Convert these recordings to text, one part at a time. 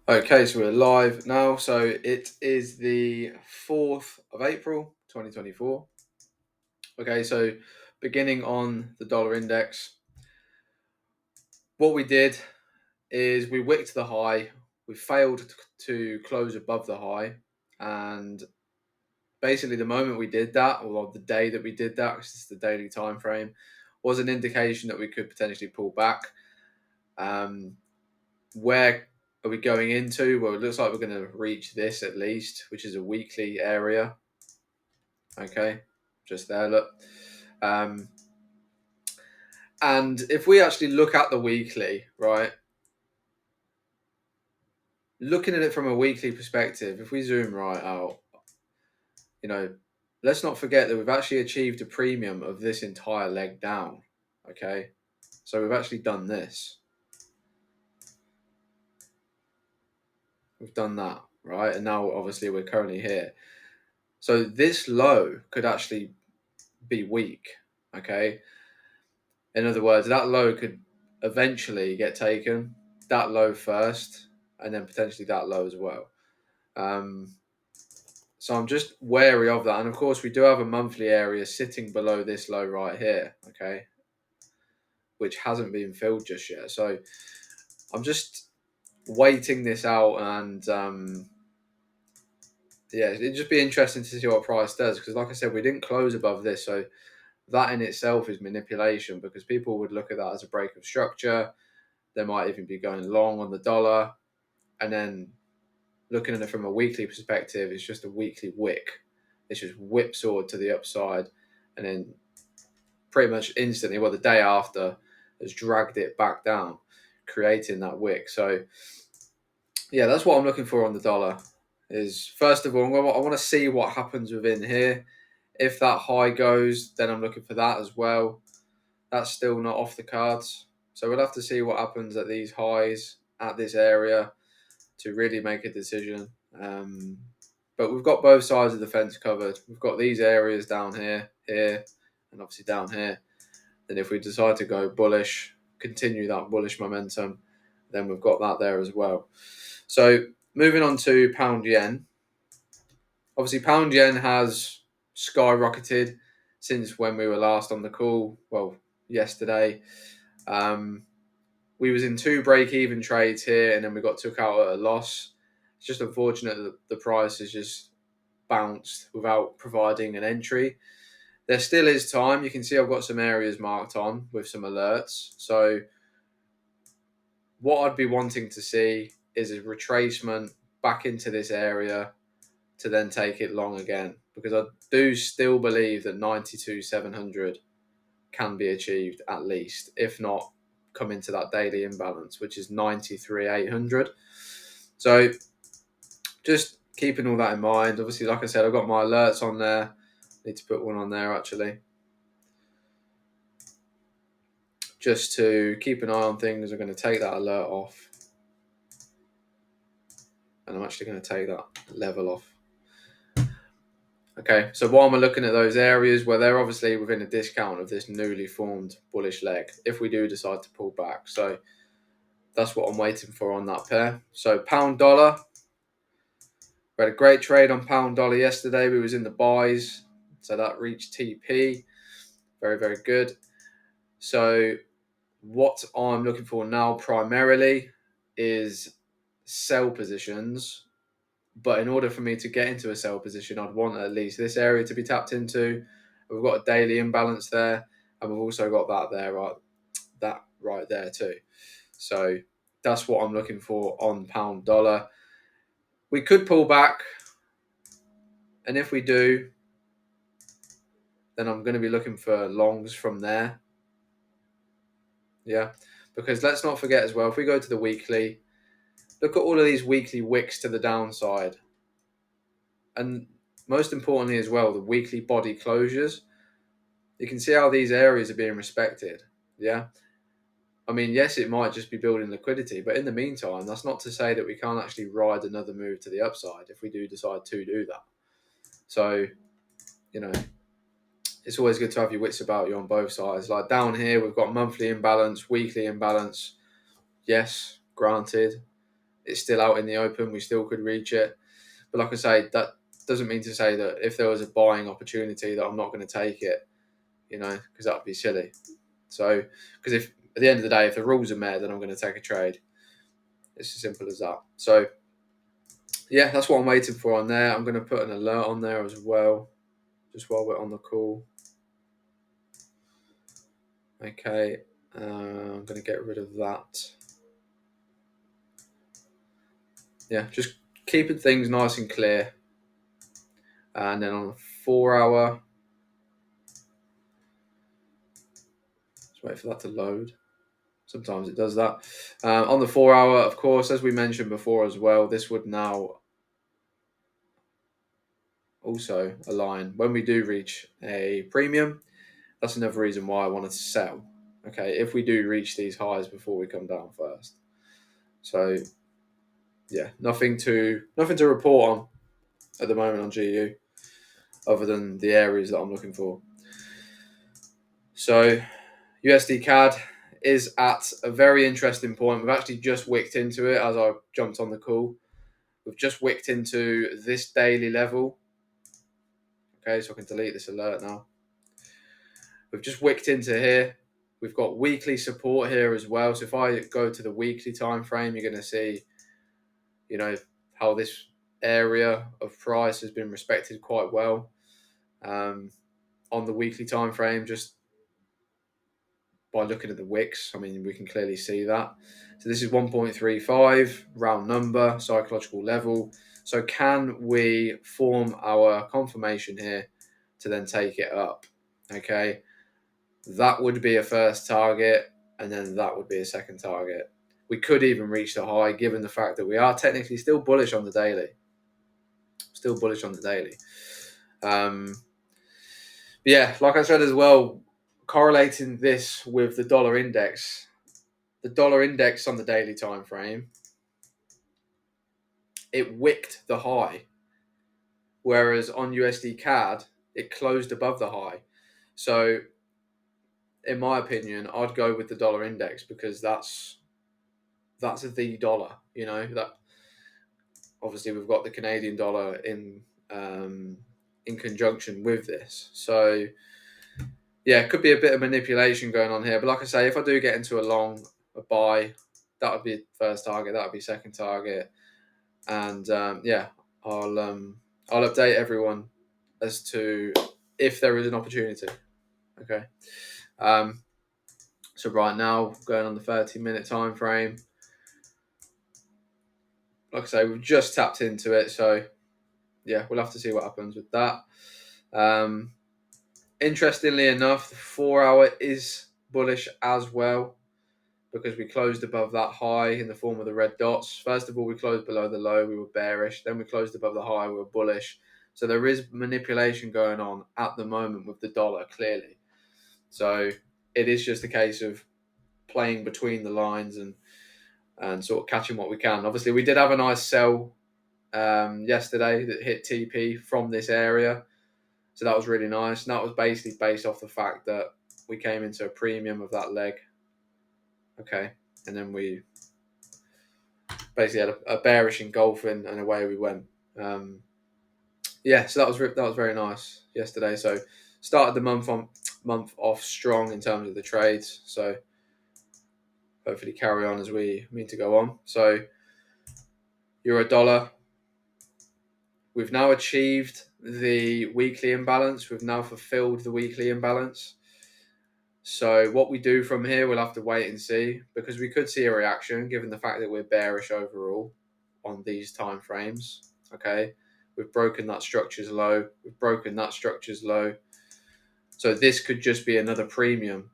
Okay, so we're live now. So it is the 4th of April, 2024. Okay, so beginning on the dollar index, what we did is we wicked the high. We failed to close above the high. And basically, the moment we did that, or the day that we did that, because it's the daily time frame, was an indication that we could potentially pull back. Where are we going into? Well, it looks like we're going to reach this at least, which is a weekly area. Okay, just there, look. And if we actually look at the weekly, right, looking at it from a weekly perspective, if we zoom right out, let's not forget that we've actually achieved a premium of this entire leg down. Okay, so we've actually done this. We've done that, right? And now obviously we're currently here. So this low could actually be weak. Okay. In other words, that low could eventually get taken, that low first, and then potentially that low as well. So I'm just wary of that. And of course, we do have a monthly area sitting below this low right here, okay, which hasn't been filled just yet. So I'm just waiting this out, and yeah, it'd just be interesting to see what price does, because like I said, we didn't close above this. So that in itself is manipulation, because people would look at that as a break of structure. They might even be going long on the dollar. And then looking at it from a weekly perspective, it's just a weekly wick. It's just whipsawed to the upside. And then pretty much instantly, well, the day after, has dragged it back down, creating that wick. So, yeah, that's what I'm looking for on the dollar. Is first of all, I want to see what happens within here. If that high goes, then I'm looking for that as well. That's still not off the cards. So we'll have to see what happens at these highs at this area to really make a decision. But we've got both sides of the fence covered. We've got these areas down here, and obviously down here. Then if we decide to go bullish, continue that bullish momentum, then we've got that there as well. So moving on to pound yen. Obviously, pound yen has skyrocketed since when we were last on the call. Well, yesterday. We was in two break-even trades here, and then we got took out at a loss. It's just unfortunate that the price has just bounced without providing an entry. There still is time. You can see I've got some areas marked on with some alerts. So what I'd be wanting to see is a retracement back into this area to then take it long again, because I do still believe that 92,700 can be achieved at least, if not come into that daily imbalance, which is 93,800. So just keeping all that in mind. Obviously, like I said, I've got my alerts on there. Need to put one on there actually, just to keep an eye on things. I'm going to take that alert off, and I'm actually going to take that level off. Okay, so while I'm looking at those areas where they're obviously within a discount of this newly formed bullish leg, if we do decide to pull back. So that's what I'm waiting for on that pair. So pound dollar, we had a great trade on pound dollar yesterday. We was in the buys, so that reached TP. Very, very good. So what I'm looking for now primarily is sell positions. But in order for me to get into a sell position, I'd want at least this area to be tapped into. We've got a daily imbalance there, and we've also got that there, right? That right there too. So that's what I'm looking for on pound dollar. We could pull back, and if we do, then I'm going to be looking for longs from there. Yeah, because let's not forget as well, if we go to the weekly, look at all of these weekly wicks to the downside. And most importantly as well, the weekly body closures. You can see how these areas are being respected. Yeah. I mean, yes, it might just be building liquidity, but in the meantime, that's not to say that we can't actually ride another move to the upside if we do decide to do that. So, it's always good to have your wits about you on both sides. Like down here, we've got monthly imbalance, weekly imbalance. Yes, granted, it's still out in the open. We still could reach it. But like I say, that doesn't mean to say that if there was a buying opportunity that I'm not going to take it, because that would be silly. So, because if at the end of the day, if the rules are met, then I'm going to take a trade. It's as simple as that. So, yeah, that's what I'm waiting for on there. I'm going to put an alert on there as well, just while we're on the call. Okay, I'm going to get rid of that. Yeah, just keeping things nice and clear. And then on the 4 hour, just wait for that to load. Sometimes it does that. On the 4 hour, of course, as we mentioned before as well, this would now also align. When we do reach a premium, that's another reason why I wanted to sell. Okay, if we do reach these highs before we come down first. So yeah, nothing to report on at the moment on GU, other than the areas that I'm looking for. So USD CAD is at a very interesting point. We've actually just wicked into it as I jumped on the call. We've just wicked into this daily level. Okay, so I can delete this alert now. We've just wicked into here. We've got weekly support here as well. So if I go to the weekly time frame, you're going to see, how this area of price has been respected quite well on the weekly time frame. Just by looking at the wicks, I mean, we can clearly see that. So this is 1.35, round number, psychological level. So can we form our confirmation here to then take it up? Okay, that would be a first target, and then that would be a second target. We could even reach the high, given the fact that we are technically still bullish on the daily. But yeah, like I said as well, correlating this with the dollar index. The dollar index on the daily time frame, it wicked the high, whereas on USD CAD, it closed above the high. So, in my opinion, I'd go with the dollar index because that's the dollar. That obviously we've got the Canadian dollar in conjunction with this. So, yeah, it could be a bit of manipulation going on here. But like I say, if I do get into a buy, that would be first target. That would be second target. And yeah, I'll update everyone as to if there is an opportunity. Okay. So right now, going on the 30-minute time frame. Like I say, we've just tapped into it. So yeah, we'll have to see what happens with that. Interestingly enough, the 4 hour is bullish as well, because we closed above that high in the form of the red dots. First of all, we closed below the low, we were bearish. Then we closed above the high, we were bullish. So there is manipulation going on at the moment with the dollar, clearly. So it is just a case of playing between the lines and sort of catching what we can. Obviously, we did have a nice sell yesterday that hit TP from this area. So that was really nice. And that was basically based off the fact that we came into a premium of that leg. Okay. And then we basically had a bearish engulfing, and away we went. Yeah, so that was very nice yesterday. So started the month off strong in terms of the trades. So hopefully carry on as we mean to go on. So euro dollar, we've now achieved the weekly imbalance. We've now fulfilled the weekly imbalance. So what we do from here, we'll have to wait and see, because we could see a reaction given the fact that we're bearish overall on these time frames. Okay, we've broken that structure's low. We've broken that structure's low. So this could just be another premium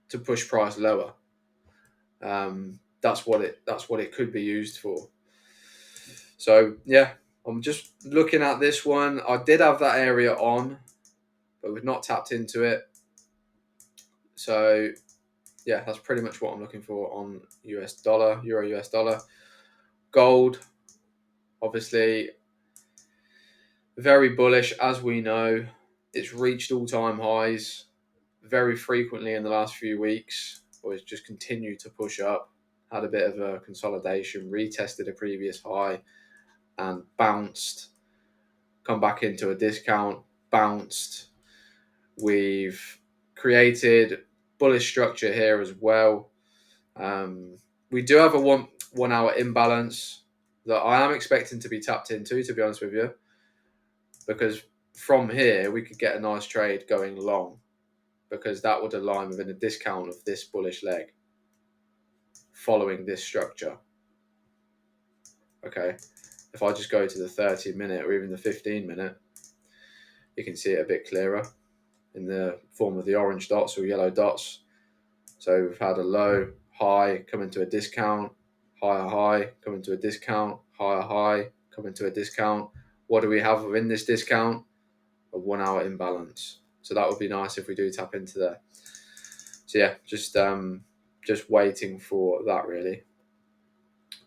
to push price lower. That's what it could be used for. So yeah, I'm just looking at this one. I did have that area on, but we've not tapped into it. So yeah, that's pretty much what I'm looking for on US dollar, euro US dollar. Gold, obviously, very bullish, as we know. It's reached all-time highs very frequently in the last few weeks. or it's just continued to push up, had a bit of a consolidation, retested a previous high and bounced, come back into a discount, bounced. We've created bullish structure here as well. We do have a one hour imbalance that I am expecting to be tapped into, to be honest with you, because from here we could get a nice trade going long, because that would align within a discount of this bullish leg following this structure. Okay, if I just go to the 30-minute or even the 15-minute, you can see it a bit clearer in the form of the orange dots or yellow dots. So we've had a low, high, come into a discount, higher high, come into a discount, higher high, come into a discount. What do we have within this discount? A 1 hour imbalance. So that would be nice if we do tap into there. So yeah, just waiting for that really.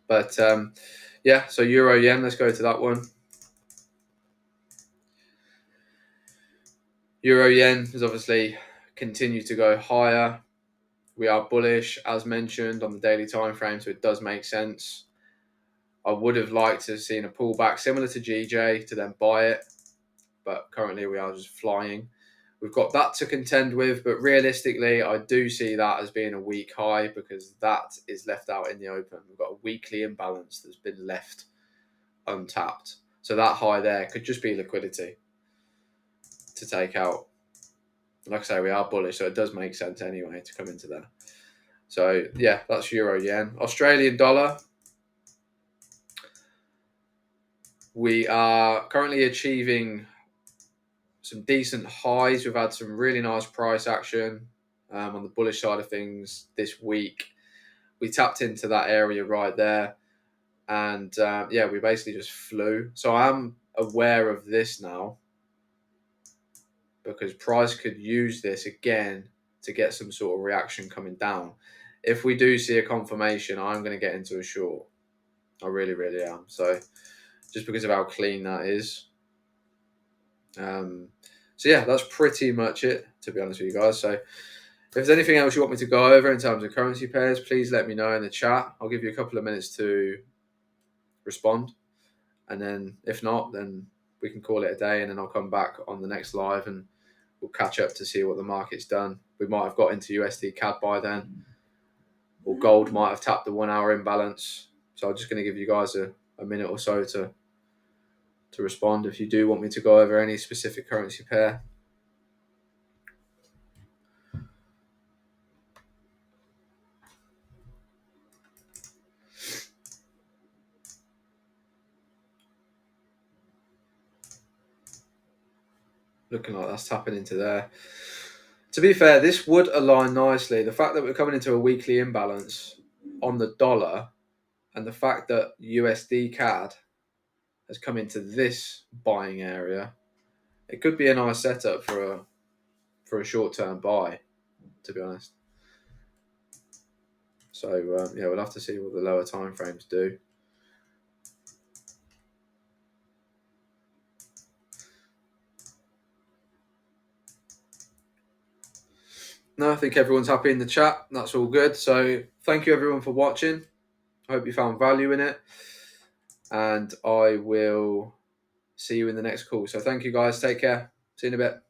But yeah, so Euro Yen, let's go to that one. Euro Yen has obviously continued to go higher. We are bullish, as mentioned, on the daily time frame, so it does make sense. I would have liked to have seen a pullback similar to GJ to then buy it, but currently we are just flying. We've got that to contend with, but realistically, I do see that as being a weak high because that is left out in the open. We've got a weekly imbalance that's been left untapped. So that high there could just be liquidity to take out. Like I say, we are bullish, so it does make sense anyway to come into there. So yeah, that's Euro Yen. Australian dollar. We are currently achieving some decent highs. We've had some really nice price action on the bullish side of things this week. We tapped into that area right there. And yeah, we basically just flew. So I'm aware of this now because price could use this again to get some sort of reaction coming down. If we do see a confirmation, I'm going to get into a short. I really, really am. So just because of how clean that is. So yeah, that's pretty much it, to be honest with you guys. So if there's anything else you want me to go over in terms of currency pairs, please let me know in the chat. I'll give you a couple of minutes to respond. And then if not, then we can call it a day and then I'll come back on the next live and we'll catch up to see what the market's done. We might have got into USD CAD by then, or gold might have tapped the 1 hour imbalance. So I'm just going to give you guys a minute or so to respond if you do want me to go over any specific currency pair. Looking like that's tapping into there. To be fair, this would align nicely. The fact that we're coming into a weekly imbalance on the dollar and the fact that USD CAD has come into this buying area, it could be a nice setup for a short-term buy, to be honest. So yeah, we'll have to see what the lower time frames do. No, I think everyone's happy in the chat. That's all good. So thank you everyone for watching. I hope you found value in it. And I will see you in the next call. So thank you guys. Take care. See you in a bit.